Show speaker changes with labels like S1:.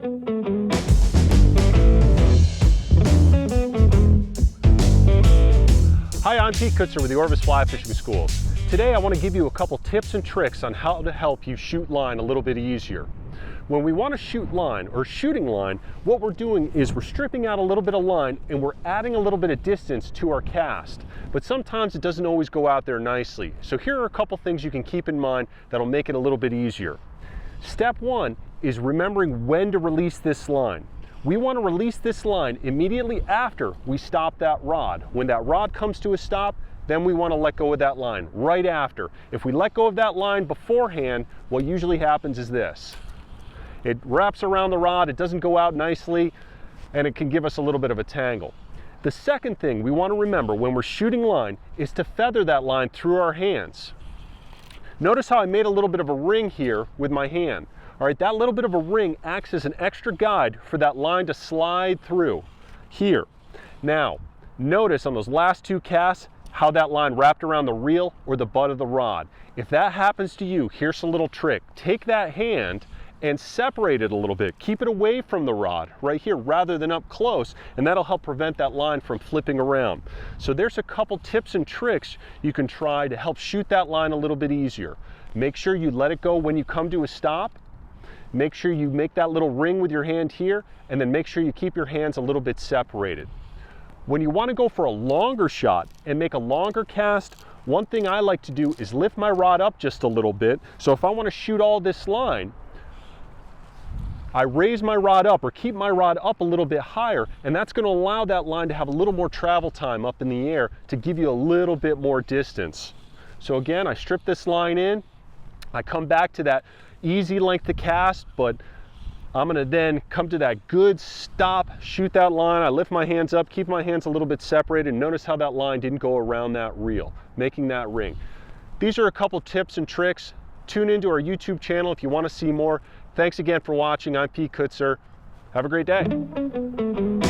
S1: Hi, I'm Kutzer with the Orvis Fly Fishing Schools. Today I want to give you a couple tips and tricks on how to help you shoot line a little bit easier. When we want to shoot line or shooting line, what we're doing is we're stripping out a little bit of line and we're adding a little bit of distance to our cast. But sometimes it doesn't always go out there nicely. So here are a couple things you can keep in mind that'll make it a little bit easier. Step one is remembering when to release this line. We want to release this line immediately after we stop that rod. When that rod comes to a stop, then we want to let go of that line right after. If we let go of that line beforehand, what usually happens is this. It wraps around the rod, it doesn't go out nicely, and it can give us a little bit of a tangle. The second thing we want to remember when we're shooting line is to feather that line through our hands. Notice how I made a little bit of a ring here with my hand. All right, that little bit of a ring acts as an extra guide for that line to slide through here. Now, notice on those last two casts how that line wrapped around the reel or the butt of the rod. If that happens to you, here's a little trick. Take that hand and separate it a little bit. Keep it away from the rod right here rather than up close, and that'll help prevent that line from flipping around. So there's a couple tips and tricks you can try to help shoot that line a little bit easier. Make sure you let it go when you come to a stop. Make sure you make that little ring with your hand here, and then make sure you keep your hands a little bit separated. When you want to go for a longer shot and make a longer cast, one thing I like to do is lift my rod up just a little bit. So if I want to shoot all this line, I raise my rod up or keep my rod up a little bit higher, and that's going to allow that line to have a little more travel time up in the air to give you a little bit more distance. So again, I strip this line in, I come back to that easy length to cast, but I'm going to then come to that good stop, shoot that line. I lift my hands up, keep my hands a little bit separated. Notice how that line didn't go around that reel, making that ring. These are a couple tips and tricks. Tune into our YouTube channel if you want to see more. Thanks again for watching. I'm Kutzer. Have a great day.